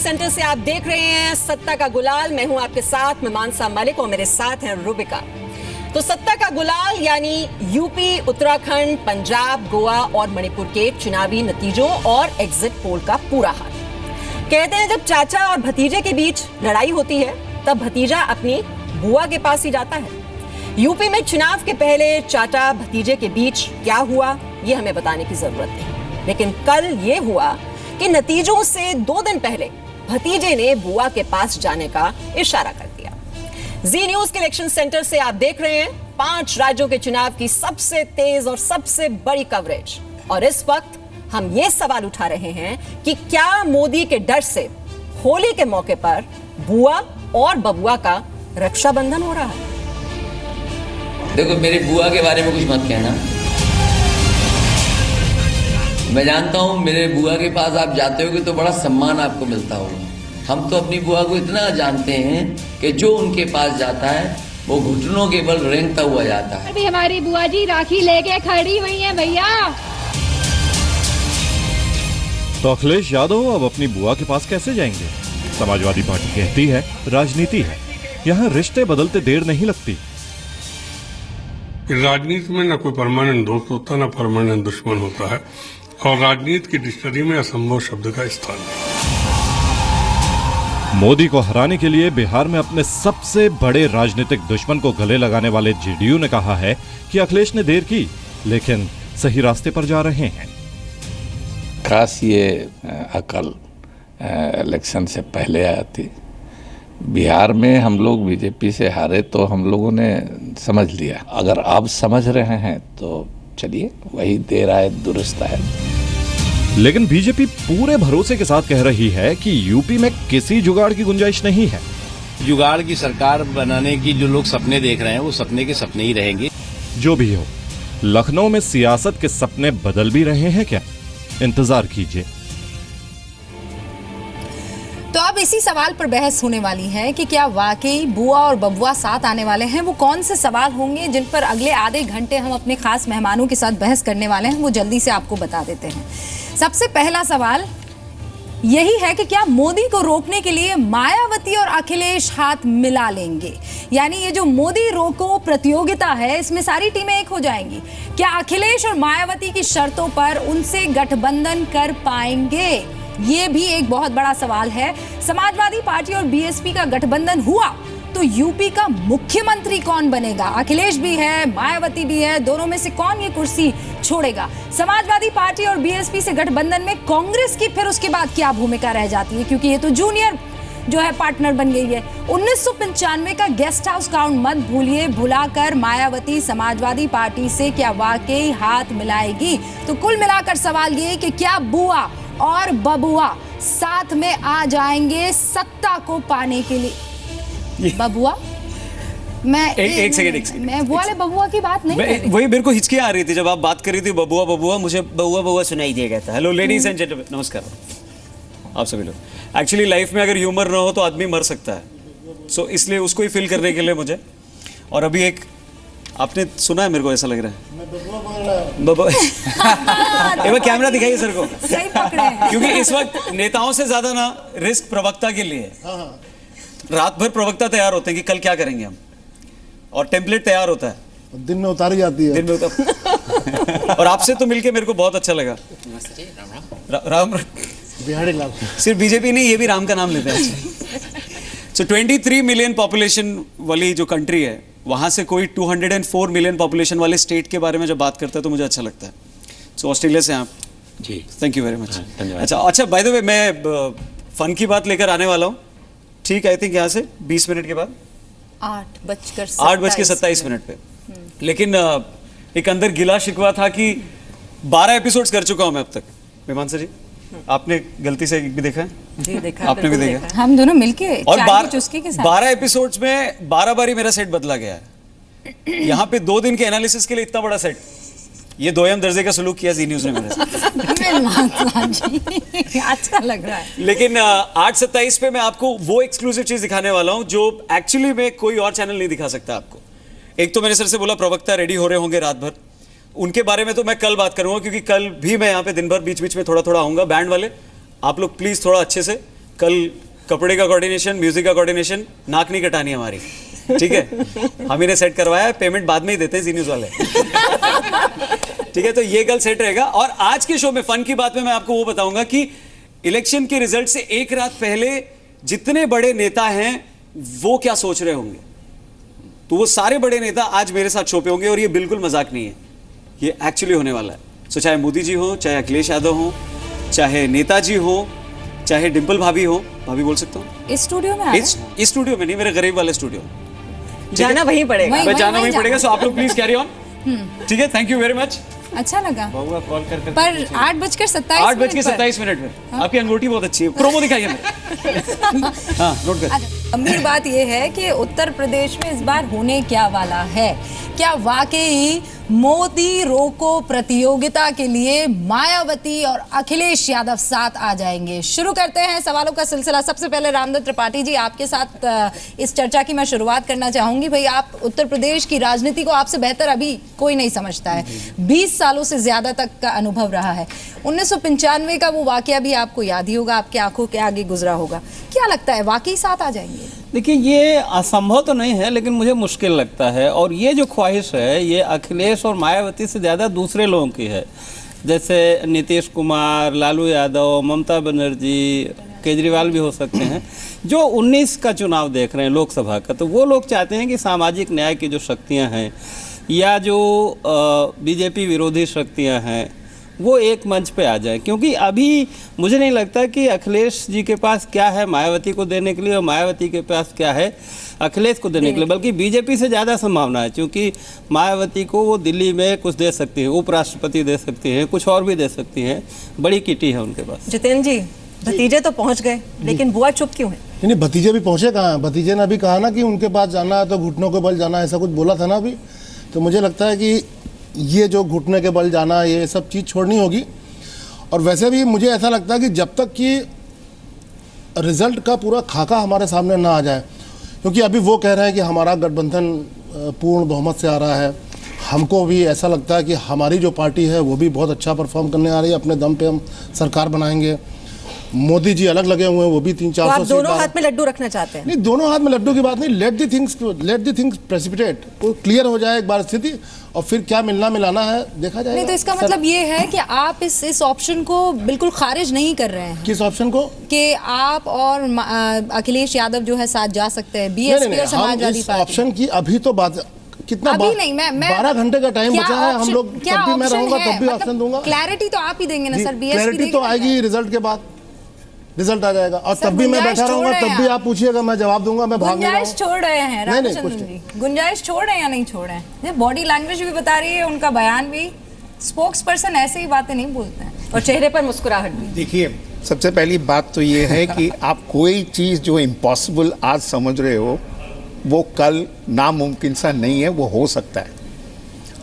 Centre से आप देख रहे हैं सत्ता का गुलाल। मैं हूं आपके साथ, मैं मानसा मलिक और मेरे साथ हैं रूबिका। तो सत्ता का गुलाल यानी यूपी, उत्तराखंड, पंजाब, गोवा और मणिपुर के चुनावी नतीजों और एग्जिट पोल का पूरा हाल। कहते हैं जब चाचा और भतीजे के बीच लड़ाई होती है तब भतीजा अपनी बुआ के पास ही जाता है। यूपी में चुनाव के पहले चाचा भतीजे के बीच क्या हुआ ये हमें बताने की जरूरत नहीं, लेकिन कल ये हुआ कि नतीजों से 2 दिन पहले भतीजे ने बुआ के पास जाने का इशारा कर दिया। जी न्यूज के इलेक्शन सेंटर से आप देख रहे हैं 5 राज्यों के चुनाव की सबसे तेज और सबसे बड़ी कवरेज। और इस वक्त हम ये सवाल उठा रहे हैं कि क्या मोदी के डर से होली के मौके पर बुआ और बबुआ का रक्षाबंधन हो रहा है? देखो, मेरी बुआ के बारे में कुछ मत कहना। मैं जानता हूँ मेरे बुआ के पास आप जाते होगे तो बड़ा सम्मान आपको मिलता होगा। हम तो अपनी बुआ को इतना जानते हैं कि जो उनके पास जाता है वो घुटनों के बल रेंगता हुआ जाता है। अभी हमारी बुआ जी राखी लेके खड़ी हुई हैं भैया। तो अखिलेश यादव अब अपनी बुआ के पास कैसे जाएंगे? समाजवादी पार्टी कहती है राजनीति है, यहाँ रिश्ते बदलते देर नहीं लगती। राजनीति में न कोई परमानेंट दोस्त होता न परमानेंट दुश्मन होता है, और राजनीति की डिक्शनरी में असंभव शब्द का स्थान नहीं। मोदी को हराने के लिए बिहार में अपने सबसे बड़े राजनीतिक दुश्मन को गले लगाने वाले जेडीयू ने कहा है कि अखिलेश ने देर की लेकिन सही रास्ते पर जा रहे हैं। खास ये अकल इलेक्शन से पहले आया थी। बिहार में हम लोग बीजेपी से हारे तो हम लोगों ने समझ लिया। अगर आप समझ रहे हैं तो चलिए, वही देर आए दुरुस्त है। लेकिन बीजेपी पूरे भरोसे के साथ कह रही है कि यूपी में किसी जुगाड़ की गुंजाइश नहीं है। जुगाड़ की सरकार बनाने की जो लोग सपने देख रहे हैं वो सपने के सपने ही रहेंगे। जो भी हो, लखनऊ में सियासत के सपने बदल भी रहे हैं क्या? इंतजार कीजिए। तो अब इसी सवाल पर बहस होने वाली है कि क्या वाकई बुआ और बबुआ साथ आने वाले हैं। वो कौन से सवाल होंगे जिन पर अगले आधे घंटे हम अपने खास मेहमानों के साथ बहस करने वाले हैं, वो जल्दी से आपको बता देते हैं। सबसे पहला सवाल यही है कि क्या मोदी को रोकने के लिए मायावती और अखिलेश हाथ मिला लेंगे? यानी ये जो मोदी रोको प्रतियोगिता है, इसमें सारी टीमें एक हो जाएंगी। क्या अखिलेश और मायावती की शर्तों पर उनसे गठबंधन कर पाएंगे? ये भी एक बहुत बड़ा सवाल है। समाजवादी पार्टी और बीएसपी का गठबंधन हुआ तो यूपी का मुख्यमंत्री कौन बनेगा? अखिलेश भी है, मायावती भी है, दोनों में से कौन ये कुर्सी छोड़ेगा? समाजवादी पार्टी और बीएसपी से गठबंधन में कांग्रेस की फिर उसके बाद क्या भूमिका रह जाती है, क्योंकि ये तो जूनियर जो है पार्टनर बन गई है। 1995 का गेस्ट हाउस काउंट मत भूलिए, भुलाकर मायावती समाजवादी पार्टी से क्या वाकई हाथ मिलाएगी? तो कुल मिलाकर सवाल ये कि क्या बुआ और बबुआ साथ में आ जाएंगे सत्ता को पाने के लिए? बबुआ, मैं एक सेकंड मैं वो वाले बबुआ की बात नहीं कर रही। वही मेरे को हिचकी आ रही थी जब आप बात कर रही थी बबुआ बबुआ, मुझे बबुआ बबुआ सुनाई दिया गया था। हेलो लेडीज एंड जेंटलमैन, नमस्कार आप सभी लोग। एक्चुअली लाइफ में अगर ह्यूमर ना हो तो आदमी मर सकता है, सो इसलिए उसको ही फील करने के लिए मुझे। और अभी एक आपने सुना है, मेरे को ऐसा लग रहा है बबुआ एक बार कैमरा दिखाइए सर को। सही पकड़े हैं। क्योंकि इस वक्त नेताओं से ज्यादा ना रिस्क प्रवक्ता के लिए है। रात भर प्रवक्ता तैयार होते हैं कि कल क्या करेंगे हम, और टेम्पलेट तैयार होता है, दिन में उतारी जाती है। दिन में और आपसे तो मिलके मेरे को बहुत अच्छा लगा। राम बिहारी लाल। सिर्फ बीजेपी नहीं, ये भी राम का नाम लेते हैं। सो 23 मिलियन पॉपुलेशन वाली जो कंट्री है, वहां से कोई 204 मिलियन पॉपुलेशन वाले स्टेट के बारे में जब बात करता है तो मुझे अच्छा लगता है। सो ऑस्ट्रेलिया से आप जी, थैंक यू वेरी मच। धन्यवाद। अच्छा बाय द वे, मैं फन की बात लेकर आने वाला हूँ, ठीक? आई थिंक यहाँ से 20 मिनट के बाद 8:27 पे। लेकिन एक अंदर गिला शिकवा था कि 12 एपिसोड्स कर चुका हूं मैं अब तक। मीमांसा जी, आपने गलती से भी देखा है? जी देखा, आपने भी देखा? हम दोनों मिलके और चाय की चुस्की के साथ 12 एपिसोड्स में 12 बारी मेरा सेट बदला गया है। यहाँ पे 2 दिन के एनालिसिस के लिए इतना बड़ा सेट, ये दोयम दर्जे का सलूक किया जी न्यूज ने मेरे साथ। अच्छा लग रहा है। लेकिन 8:27 पे मैं आपको वो एक्सक्लूसिव चीज दिखाने वाला हूं जो एक्चुअली में कोई और चैनल नहीं दिखा सकता आपको। एक तो मैंने सर से बोला प्रवक्ता रेडी हो रहे होंगे रात भर, उनके बारे में तो मैं कल बात करूंगा, क्योंकि कल भी मैं यहाँ पे दिन भर बीच बीच में थोड़ा थोड़ा आऊंगा। बैंड वाले आप लोग प्लीज थोड़ा अच्छे से कल कपड़े का कोऑर्डिनेशन, म्यूजिक का कोऑर्डिनेशन, नाक नहीं कटानी हमारी, ठीक है। हम इन्हें सेट करवाया, पेमेंट बाद में ही देते हैं जी न्यूज़ वाले। ठीक है, तो ये कल सेट रहेगा। और आज के शो में फन की बात में मैं आपको वो बताऊंगा कि इलेक्शन के रिजल्ट से एक रात पहले जितने बड़े नेता हैं वो क्या सोच रहे होंगे। तो वो सारे बड़े नेता आज मेरे साथ शो पे होंगे और ये बिल्कुल मजाक नहीं है, ये एक्चुअली होने वाला है। सो चाहे मोदी जी हो, चाहे अखिलेश यादव हो, चाहे नेताजी हो, चाहे डिंपल भाभी हो, भाभी बोल सकता हूँ इस स्टूडियो में इस स्टूडियो में नहीं, मेरे गरीब वाले स्टूडियो, जाना वहीं पड़ेगा, जाना वहीं पड़ेगा। सो आप लोग प्लीज कैरी ऑन, ठीक है। Thank you very much. अच्छा लगा कॉल कर पर 8:27 में आपकी अंगूठी बहुत अच्छी है, प्रोमो दिखाइए मेरे। हाँ, नोट कर। गंभीर बात यह है कि उत्तर प्रदेश में इस बार होने क्या वाला है। क्या वाकई मोदी रोको प्रतियोगिता के लिए मायावती और अखिलेश यादव साथ आ जाएंगे? शुरू करते हैं सवालों का सिलसिला। सबसे पहले रामदत्त त्रिपाठी जी, आपके साथ इस चर्चा की मैं शुरुआत करना चाहूंगी। भाई, आप उत्तर प्रदेश की राजनीति को आपसे बेहतर अभी कोई नहीं समझता है, 20 सालों से ज्यादा तक का अनुभव रहा है। 1995 का वो वाकया भी आपको याद ही होगा, आपके आंखों के आगे गुजरा होगा। क्या लगता है, वाकई साथ आ जाएंगे? देखिए, ये असंभव तो नहीं है, लेकिन मुझे मुश्किल लगता है। और ये जो ख्वाहिश है, ये अखिलेश और मायावती से ज़्यादा दूसरे लोगों की है, जैसे नीतीश कुमार, लालू यादव, ममता बनर्जी, केजरीवाल भी हो सकते हैं, जो 19 का चुनाव देख रहे हैं लोकसभा का। तो वो लोग चाहते हैं कि सामाजिक न्याय की जो शक्तियां हैं या जो बीजेपी विरोधी शक्तियां हैं वो एक मंच पे आ जाए, क्योंकि अभी मुझे नहीं लगता कि अखिलेश जी के पास क्या है मायावती को देने के लिए और मायावती के पास क्या है अखिलेश को देने के लिए, बल्कि बीजेपी से ज़्यादा संभावना है, क्योंकि मायावती को वो दिल्ली में कुछ दे सकती है, उपराष्ट्रपति दे सकती हैं, कुछ और भी दे सकती हैं, बड़ी किटी है उनके पास। जितेंद्र जी, भतीजे तो पहुंच गए, लेकिन बुआ चुप क्यों है? नहीं, भतीजे भी पहुंचे कहाँ हैं? भतीजे ने अभी कहा ना कि उनके पास जाना है तो घुटनों के बल जाना है, ऐसा कुछ बोला था ना अभी। तो मुझे लगता है कि ये जो घुटने के बल जाना, ये सब चीज़ छोड़नी होगी। और वैसे भी मुझे ऐसा लगता है कि जब तक कि रिजल्ट का पूरा खाका हमारे सामने ना आ जाए, क्योंकि अभी वो कह रहे हैं कि हमारा गठबंधन पूर्ण बहुमत से आ रहा है, हमको भी ऐसा लगता है कि हमारी जो पार्टी है वो भी बहुत अच्छा परफॉर्म करने आ रही है, अपने दम पे हम सरकार बनाएंगे। मोदी जी अलग लगे हुए हैं, वो भी 300-400 तो आप दोनों हाथ में लड्डू रखना चाहते हैं? नहीं, दोनों हाथ में लड्डू की बात नहीं, लेट द थिंग्स प्रेसिपिटेट, वो क्लियर हो जाए एक बार स्थिति, और फिर क्या मिलना मिलाना है देखा जाएगा। नहीं, तो इसका मतलब ये है कि आप इस ऑप्शन को बिल्कुल खारिज नहीं कर रहे हैं। किस ऑप्शन को? कि आप और अखिलेश यादव जो है साथ जा सकते हैं, बीएसपी और समाजवादी पार्टी। ऑप्शन की अभी तो बात कितना, अभी नहीं, मैं 12 घंटे का टाइम बचा है, हम लोग तब भी मैं रहूंगा तब भी ऑप्शन दूंगा। क्लैरिटी तो आप ही देंगे ना सर? क्लैरिटी तो आएगी रिजल्ट के बाद, रिजल्ट आ जाएगा, और तब भी मैं बैठा रहूंगा, तब भी आप पूछिएगा, मैं जवाब दूंगा, मैं भाग नहीं रहा हूं। गुंजाइश छोड़ रहे हैं रामचंद्र जी, गुंजाइश छोड़ रहे हैं या नहीं छोड़ रहे हैं? बॉडी लैंग्वेज भी बता रही है, उनका बयान भी, स्पोक्स पर्सन ऐसे ही बातें नहीं बोलते हैं, और चेहरे पर मुस्कुराहट भी। देखिए, सबसे पहली बात तो ये है कि आप कोई चीज़ जो इम्पॉसिबल आज समझ रहे हो वो कल नामुमकिन सा नहीं है, वो हो सकता है।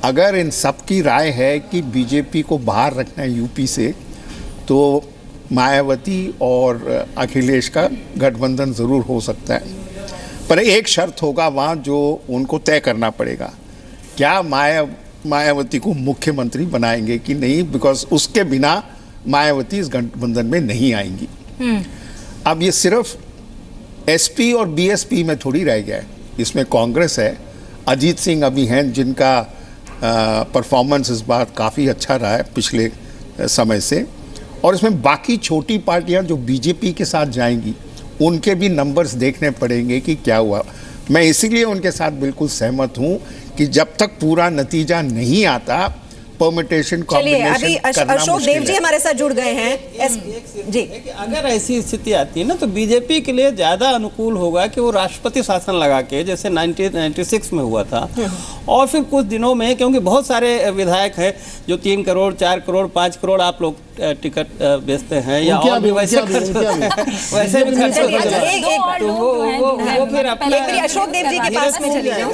अगर इन सब की राय है कि बीजेपी को बाहर रखना है यूपी से, तो मायावती और अखिलेश का गठबंधन ज़रूर हो सकता है, पर एक शर्त होगा वहाँ जो उनको तय करना पड़ेगा, क्या मायावती को मुख्यमंत्री बनाएंगे कि नहीं, बिकॉज उसके बिना मायावती इस गठबंधन में नहीं आएंगी। अब ये सिर्फ एसपी और बीएसपी में थोड़ी रह गया है, इसमें कांग्रेस है, अजीत सिंह अभी हैं जिनका परफॉर्मेंस इस बार काफ़ी अच्छा रहा है पिछले समय से, और इसमें बाकी छोटी पार्टियां जो बीजेपी के साथ जाएंगी उनके भी नंबर्स देखने पड़ेंगे कि क्या हुआ। मैं इसीलिए उनके साथ बिल्कुल सहमत हूं कि जब तक पूरा नतीजा नहीं आता परमिटेशन अभी अशोक देव जी हमारे साथ जुड़ गए हैं जी। अगर ऐसी स्थिति आती है ना, तो बीजेपी के लिए ज्यादा अनुकूल होगा कि वो राष्ट्रपति शासन लगा के, जैसे 1996 में हुआ था, और फिर कुछ दिनों में, क्योंकि बहुत सारे विधायक हैं जो 3 करोड़ 4 करोड़ 5 करोड़ आप लोग टिकट बेचते हैं या और भी वैसे खर्च होते हैं, वैसे भी खर्च होते हैं, तो वो फिर अपना अशोक देव जी के पास में चले जाओ,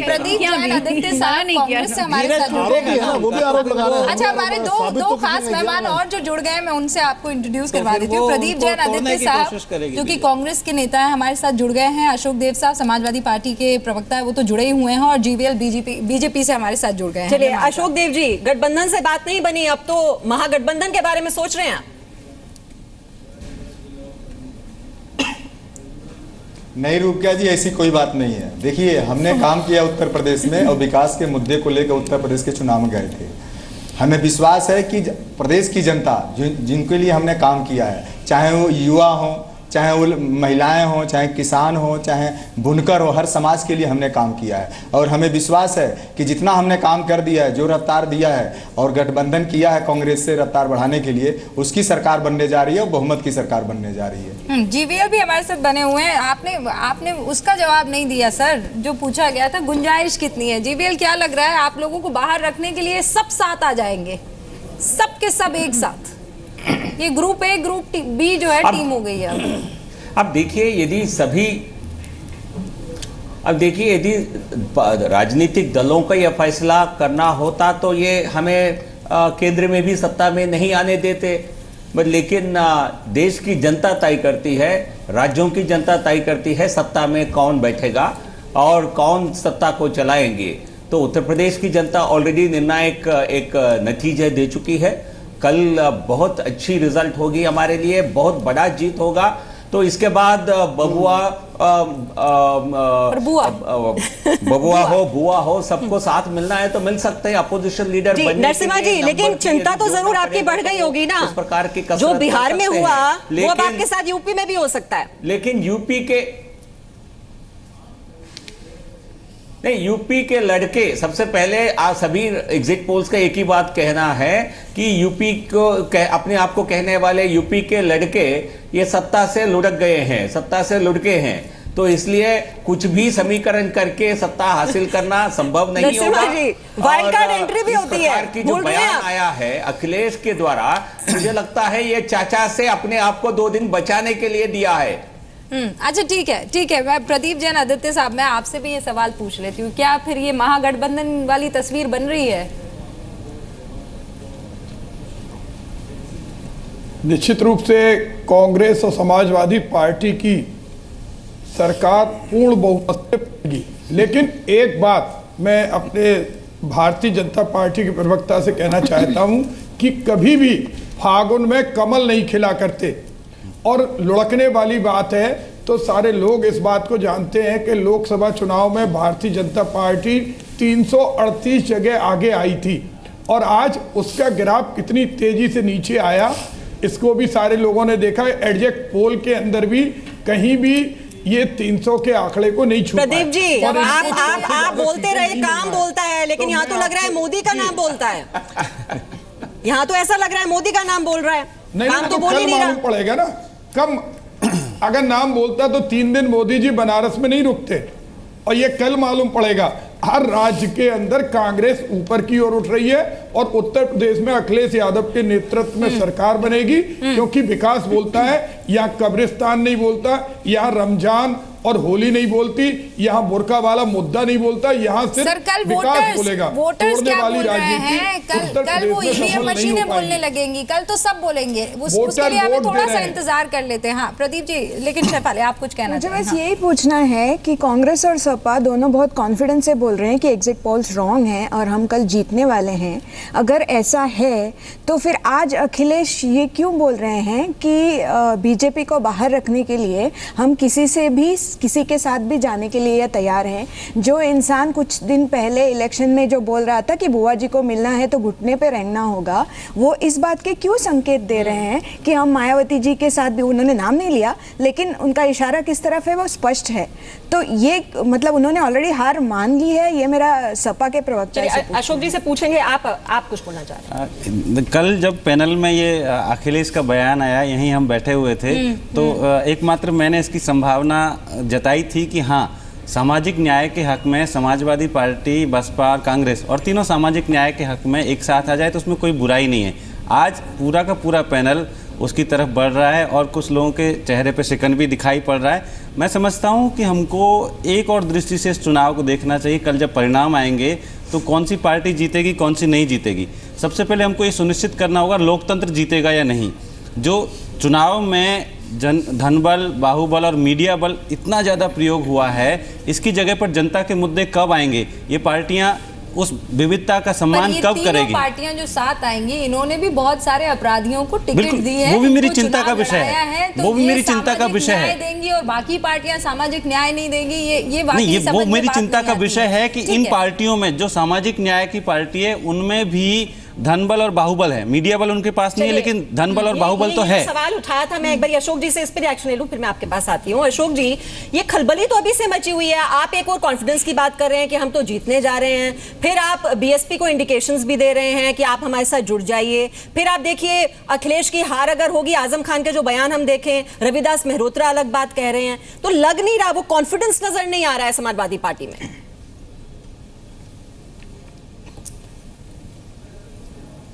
प्रदीप जैन आदित्य साहब कांग्रेस से हमारे साथ जुड़े हैं, वो भी आरोप लगा रहे हैं। अच्छा, हमारे दो खास मेहमान और जो जुड़ गए, मैं उनसे आपको इंट्रोड्यूस करवा देती हूँ। प्रदीप जैन आदित्य साहब जो कि कांग्रेस के नेता है, हमारे साथ जुड़ गए हैं। अशोक देव साहब समाजवादी पार्टी के प्रवक्ता है, वो तो जुड़े ही हुए हैं, और जीवीएल बीजेपी से हमारे साथ जुड़ गए हैं। चलिए अशोक देव जी, गठबंधन से बात नहीं बनी, अब तो महागठबंधन के बारे में सोच रहे हैं आप? नहीं रुपया जी, ऐसी कोई बात नहीं है। देखिए, हमने काम किया उत्तर प्रदेश में और विकास के मुद्दे को लेकर उत्तर प्रदेश के चुनाव में गए थे। हमें विश्वास है कि प्रदेश की जनता जिनके लिए हमने काम किया है, चाहे वो युवा हो, चाहे वो महिलाएं हों, चाहे किसान हो, चाहे बुनकर हो, हर समाज के लिए हमने काम किया है। और हमें विश्वास है कि जितना हमने काम कर दिया है, जो रफ्तार दिया है और गठबंधन किया है कांग्रेस से रफ्तार बढ़ाने के लिए, उसकी सरकार बनने जा रही है और बहुमत की सरकार बनने जा रही है। जीवीएल भी हमारे साथ बने हुए हैं। आपने उसका जवाब नहीं दिया सर, जो पूछा गया था गुंजाइश कितनी है। जीवीएल, क्या लग रहा है आप लोगों को बाहर रखने के लिए सब साथ आ जाएंगे, सब के सब एक साथ? ये ग्रुप ए ग्रुप बी जो है टीम हो गई है। अब देखिए, यदि राजनीतिक दलों का यह फैसला करना होता तो ये हमें केंद्र में भी सत्ता में नहीं आने देते, लेकिन देश की जनता तय करती है, राज्यों की जनता तय करती है सत्ता में कौन बैठेगा और कौन सत्ता को चलाएंगे। तो उत्तर प्रदेश की जनता ऑलरेडी निर्णायक एक नतीजे दे चुकी है। कल बहुत अच्छी रिजल्ट होगी हमारे लिए, बहुत बड़ा जीत होगा। तो इसके बाद बबुआ हो, बुआ हो, सबको साथ मिलना है तो मिल सकते हैं। अपोजिशन लीडर बनने के लिए नरसिम्हा जी, लेकिन चिंता तो जरूर आपकी बढ़ गई होगी ना, उस प्रकार की जो बिहार में हुआ वो अब आपके साथ यूपी में भी हो सकता है। लेकिन यूपी के लड़के, सबसे पहले आप सभी एग्जिट पोल्स का एक ही बात कहना है कि यूपी को अपने आप को कहने वाले यूपी के लड़के ये सत्ता से लुढ़क गए हैं, सत्ता से लुढ़के हैं। तो इसलिए कुछ भी समीकरण करके सत्ता हासिल करना संभव नहीं होगा। वाइल्ड कार्ड एंट्री भी होती है। की जो बयान आया है अखिलेश के द्वारा, मुझे लगता है ये चाचा से अपने आप को 2 दिन बचाने के लिए दिया है। अच्छा, ठीक है। मैं प्रदीप जैन आदित्य साहब, मैं आपसे भी ये सवाल पूछ लेती हूँ, क्या फिर ये महागठबंधन वाली तस्वीर बन रही है? निश्चित रूप से कांग्रेस और समाजवादी पार्टी की सरकार पूर्ण बहुमत से बनेगी। लेकिन एक बात मैं अपने भारतीय जनता पार्टी के प्रवक्ता से कहना चाहता हूं कि कभी भी फागुन में कमल नहीं खिला करते। और लुढ़कने वाली बात है तो सारे लोग इस बात को जानते हैं कि लोकसभा चुनाव में भारतीय जनता पार्टी 338 जगह आगे आई थी और आज उसका ग्राफ कितनी तेजी से नीचे आया, इसको भी सारे लोगों ने देखा। एग्जिट पोल के अंदर भी कहीं भी ये 300 के आंकड़े को नहीं छू पाया। प्रदीप जी, आप बोलते रहे, काम बोलता है, लेकिन यहाँ तो लग रहा है मोदी का नाम बोलता है। यहाँ तो ऐसा लग रहा है मोदी का नाम बोल रहा है, काम तो बोल ही नहीं रहा। पड़ेगा ना, कम अगर नाम बोलता तो 3 दिन मोदी जी बनारस में नहीं रुकते, और ये कल मालूम पड़ेगा। हर राज्य के अंदर कांग्रेस ऊपर की ओर उठ रही है और उत्तर प्रदेश में अखिलेश यादव के नेतृत्व में सरकार बनेगी, क्योंकि विकास बोलता है। यहाँ कब्रिस्तान नहीं बोलता, यहाँ रमजान और होली नहीं बोलती, यहाँ बुर्का वाला मुद्दा नहीं बोलता, यहाँ सिर्फ विकास बोलेगा। वोटर्स क्या बोल रहे हैं? कल वो ईवीएम मशीनें बोलने लगेंगी, कल तो सब बोलेंगे। उसके लिए हमें थोड़ा सा इंतजार कर लेते हैं। हाँ प्रदीप जी, लेकिन शेफाली आप कुछ कहना चाहिए? मुझे बस यही पूछना है कि कांग्रेस और सपा दोनों बहुत कॉन्फिडेंस से बोल रहे हैं कि एग्जिट पोल्स रॉन्ग हैं और हम कल जीतने वाले हैं। अगर ऐसा है तो फिर आज अखिलेश ये क्यों बोल रहे हैं कि बीजेपी को बाहर रखने के लिए हम किसी के साथ भी जाने के लिए तैयार हैं? जो इंसान कुछ दिन पहले इलेक्शन में जो बोल रहा था कि बुआ जी को मिलना है तो घुटने पे रहना होगा, वो इस बात के क्यों संकेत दे रहे हैं कि हम मायावती जी के साथ भी, उन्होंने नाम नहीं लिया लेकिन उनका इशारा किस तरफ है वो स्पष्ट है। तो ये मतलब उन्होंने ऑलरेडी हार मान ली है। ये मेरा सपा के प्रवक्ता अशोक जी से पूछेंगे। आप कुछ बोलना चाह रहे हैं? कल जब पैनल में ये अखिलेश का बयान आया, यहीं हम बैठे हुए थे, तो एकमात्र मैंने इसकी संभावना जताई थी कि हाँ, सामाजिक न्याय के हक में समाजवादी पार्टी, बसपा, कांग्रेस और तीनों सामाजिक न्याय के हक में एक साथ आ जाए तो उसमें कोई बुराई नहीं है। आज पूरा का पूरा पैनल उसकी तरफ बढ़ रहा है और कुछ लोगों के चेहरे पे शिकन भी दिखाई पड़ रहा है। मैं समझता हूँ कि हमको एक और दृष्टि से इस चुनाव को देखना चाहिए। कल जब परिणाम आएंगे तो कौन सी पार्टी जीतेगी, कौन सी नहीं जीतेगी। सबसे पहले हमको ये सुनिश्चित करना होगा लोकतंत्र जीतेगा या नहीं। जो चुनाव में धनबल, बाहुबल और मीडिया बल इतना ज़्यादा प्रयोग हुआ है, इसकी जगह पर जनता के मुद्दे कब आएंगे? ये पार्टियां उस विविधता का सम्मान कब करेगी? पार्टियां जो साथ आएंगी, इन्होंने भी बहुत सारे अपराधियों को टिकट दी है, वो भी मेरी इनको चिंता का चुनाव विषय लड़ाया है, तो वो भी ये मेरी चिंता का सामाजिक विषय न्याय है। देंगी और बाकी पार्टियां सामाजिक न्याय नहीं देंगी, ये नहीं, समझ वो में मेरी बात चिंता नहीं का आती विषय है कि ठीक इन है। पार्टियों में जो सामाजिक न्याय की पार्टी है उनमें भी धनबल और बाहुबल है, मीडिया बल उनके पास नहीं है, लेकिन धनबल और बाहुबल तो है। सवाल उठाया था, मैं एक बार अशोक जी से इस पर रिएक्शन ले लूं, फिर मैं आपके पास आती हूं। अशोक जी, ये खलबली तो अभी से मची हुई है, आप एक और कॉन्फिडेंस की बात कर रहे हैं कि हम तो जीतने जा रहे हैं, फिर आप बीएसपी को इंडिकेशंस भी दे रहे हैं कि आप हमारे साथ जुड़ जाइए, फिर आप देखिए अखिलेश की हार अगर होगी, आजम खान के जो बयान हम देखें, रविदास मेहरोत्रा अलग बात कह रहे हैं, तो लग नहीं रहा, वो कॉन्फिडेंस नजर नहीं आ रहा है समाजवादी पार्टी में।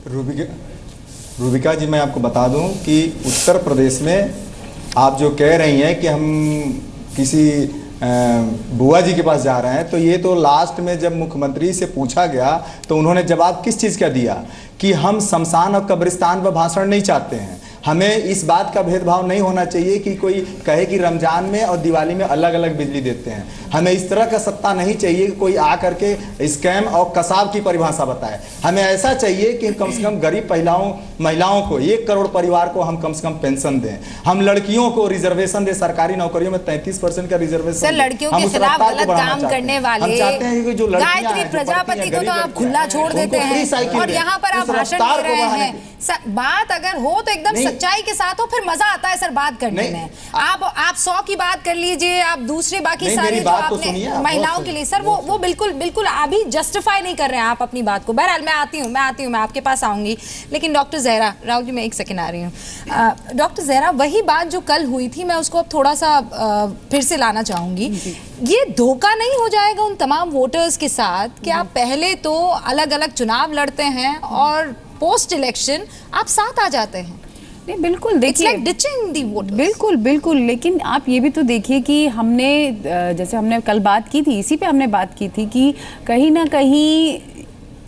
रूबिका जी, मैं आपको बता दूं कि उत्तर प्रदेश में आप जो कह रही हैं कि हम किसी बुआ जी के पास जा रहे हैं, तो ये तो लास्ट में जब मुख्यमंत्री से पूछा गया तो उन्होंने जवाब किस चीज़ का दिया कि हम शमशान और कब्रिस्तान पर भाषण नहीं चाहते हैं। हमें इस बात का भेदभाव नहीं होना चाहिए कि कोई कहे कि रमजान में और दिवाली में अलग अलग बिजली देते हैं। हमें इस तरह का सत्ता नहीं चाहिए कि कोई आकर के स्कैम और कसाब की परिभाषा बताए। हमें ऐसा चाहिए कि कम से कम गरीब महिलाओं को 1 करोड़ परिवार को हम कम से कम पेंशन दें, हम लड़कियों को रिजर्वेशन दें, सरकारी नौकरियों में 33% का रिजर्वेशन। सर, लड़कियों के खिलाफ गलत काम करने वाले गायत्री प्रजापति को तो आप खुला छोड़ देते हैं और यहाँ पर आप भाषण दे रहे हैं। बात अगर हो तो एकदम सच्चाई के साथ हो, फिर मजा आता है सर बात करने में। आप 100 की बात कर लीजिए, आप दूसरी बाकी सारी जो आपने महिलाओं के लिए सर वो बिल्कुल अभी जस्टिफाई नहीं कर रहे हैं आप अपनी बात को। बहरहाल मैं आती हूँ मैं आपके पास आऊंगी, लेकिन डॉक्टर जहरा, राहुल जी मैं 1 सेकंड आ रही हूँ। डॉक्टर जहरा, वही बात जो कल हुई थी, मैं उसको अब थोड़ा सा फिर से लाना चाहूंगी। ये धोखा नहीं हो जाएगा उन तमाम वोटर्स के साथ कि आप पहले तो अलग अलग चुनाव लड़ते हैं और पोस्ट इलेक्शन आप साथ आ जाते हैं? नहीं, बिल्कुल देखिए, डिचिंग दी वोट। बिल्कुल, लेकिन आप ये भी तो देखिए कि हमने जैसे हमने कल बात की थी, इसी पे हमने बात की थी कि कहीं ना कहीं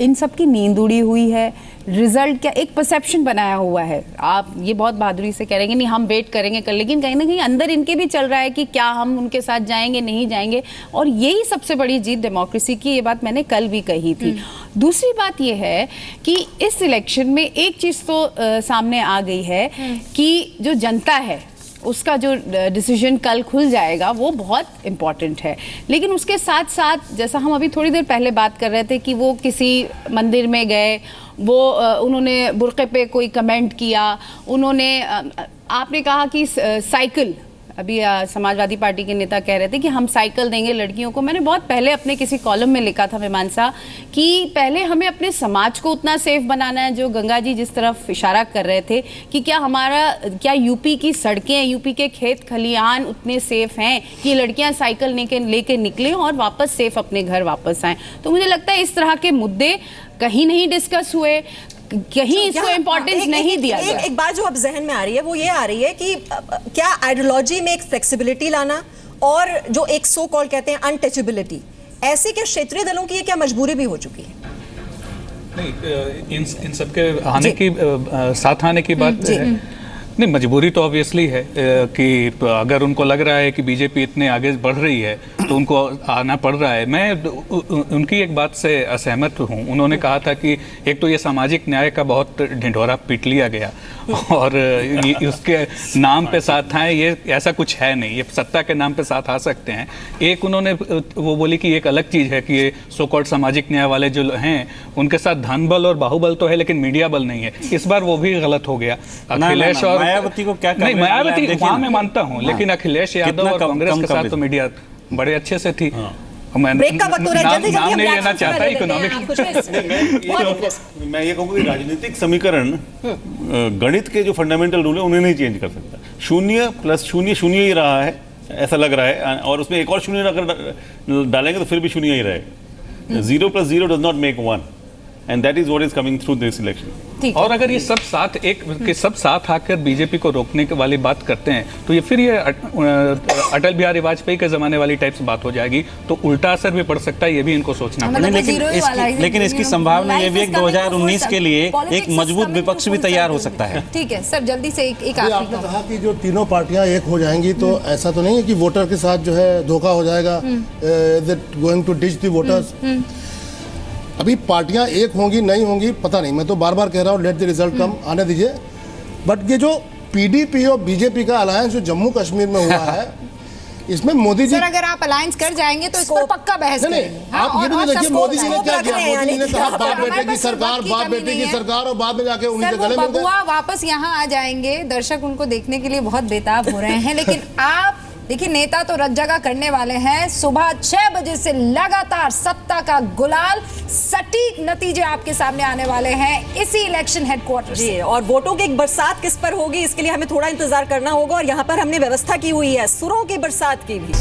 इन सब की नींद उड़ी हुई है। रिजल्ट क्या एक परसेप्शन बनाया हुआ है। आप ये बहुत बहादुरी से कह रहे हैं नहीं हम वेट करेंगे कल, लेकिन कहीं ना कहीं अंदर इनके भी चल रहा है कि क्या हम उनके साथ जाएंगे नहीं जाएंगे, और यही सबसे बड़ी जीत डेमोक्रेसी की। ये बात मैंने कल भी कही थी। दूसरी बात ये है कि इस इलेक्शन में एक चीज़ तो सामने आ गई है कि जो जनता है उसका जो डिसीजन कल खुल जाएगा वो बहुत इम्पॉर्टेंट है। लेकिन उसके साथ साथ जैसा हम अभी थोड़ी देर पहले बात कर रहे थे कि वो किसी मंदिर में गए, वो उन्होंने बुर्के पे कोई कमेंट किया, उन्होंने आपने कहा कि साइकिल, अभी समाजवादी पार्टी के नेता कह रहे थे कि हम साइकिल देंगे लड़कियों को। मैंने बहुत पहले अपने किसी कॉलम में लिखा था मीमांसा कि पहले हमें अपने समाज को उतना सेफ बनाना है, जो गंगा जी जिस तरफ इशारा कर रहे थे कि क्या यूपी की सड़कें, यूपी के खेत खलिहान उतने सेफ हैं कि लड़कियां साइकिल लेके निकलें और वापस सेफ अपने घर वापस आएँ। तो मुझे लगता है इस तरह के मुद्दे कहीं नहीं डिस्कस हुए, कहीं इसको इम्पोर्टेंस नहीं दिया गया। एक बात जो अब जहन में आ रही है वो ये आ रही है कि क्या आइडियोलॉजी में एक फ्लेक्सिबिलिटी लाना और जो एक सो कॉल कहते हैं अनटचेबिलिटी, ऐसी क्या क्षेत्रीय दलों की क्या मजबूरी भी हो चुकी है? नहीं, इन सबके आने की साथ आने की बात है। नहीं, मजबूरी तो ऑब्वियसली है कि अगर उनको लग रहा है कि बीजेपी इतने आगे बढ़ रही है तो उनको आना पड़ रहा है। मैं उनकी एक बात से असहमत हूँ। उन्होंने कहा था कि एक तो ये सामाजिक न्याय का बहुत ढिंढोरा पीट लिया गया और उसके नाम पे साथ आए, ये ऐसा कुछ है नहीं, ये सत्ता के नाम पे साथ आ सकते हैं। एक उन्होंने वो बोली कि एक अलग चीज़ है कि ये सो कॉल्ड सामाजिक न्याय वाले जो हैं उनके साथ धनबल और बाहुबल तो है लेकिन मीडिया बल नहीं है। इस बार वो भी गलत हो गया। अखिलेश और मायावती को क्या नहीं, मायावती वहाँ मैं मानता हूँ, लेकिन अखिलेश यादव और कांग्रेस के साथ तो मीडिया बड़े अच्छे से थी। मैं नाम नहीं लेना चाहता इकोनॉमिक। मैं ये कहूँगा कि राजनीतिक समीकरण गणित के जो फंडामेंटल रूल है उन्हें नहीं चेंज कर सकता। 0 + 0 0 ही रहा है, ऐसा लग रहा है, और उसमें एक और 0 अगर डालेंगे तो फिर भी 0 ही रहेगा। 0 + 0 does not make 1, and that is what is coming through this election. और अगर ये सब साथ आकर बीजेपी को रोकने वाली बात करते हैं तो ये फिर ये अटल बिहारी वाजपेयी के जमाने वाली टाइप से बात हो जाएगी, तो उल्टा असर भी पड़ सकता है। ये भी इनको सोचना पड़ेगा। लेकिन इसकी संभावना ये भी है कि 2019 के लिए एक मजबूत विपक्ष भी तैयार हो सकता है। ठीक है सर, जल्दी से एक आपने कहा कि जो तीनों पार्टियां एक हो जाएंगी, तो ऐसा तो नहीं है कि वोटर के साथ जो है धोखा हो जाएगा, going to ditch the voters. अभी पार्टियां एक होंगी नहीं होंगी पता नहीं, मैं तो बार बार कह रहा हूँ लेट द रिजल्ट कम, आने दीजिए। बट ये जो पीडीपी और बीजेपी का अलायंस जो जम्मू कश्मीर में हुआ है, इसमें मोदी जी सर अगर आप अलायंस कर जाएंगे तो इस पर पक्का बहस करेंगे। आप ये भी देखिए मोदी जी ने क्या किया, मोदी जी ने कहा बाप बेटे की सरकार, बाप बेटे की सरकार, और बाद में जाके उन्हीं से गले मिल गए। बबुआ वापस यहाँ आ जाएंगे, दर्शक उनको देखने के लिए बहुत बेताब हो रहे हैं, लेकिन आप देखिए नेता तो रत जगह करने वाले हैं। सुबह 6 बजे से लगातार सत्ता का गुलाल, सटीक नतीजे आपके सामने आने वाले हैं इसी इलेक्शन हेडक्वार्टर से। और वोटों की एक बरसात किस पर होगी इसके लिए हमें थोड़ा इंतजार करना होगा, और यहाँ पर हमने व्यवस्था की हुई है सुरों की बरसात की भी।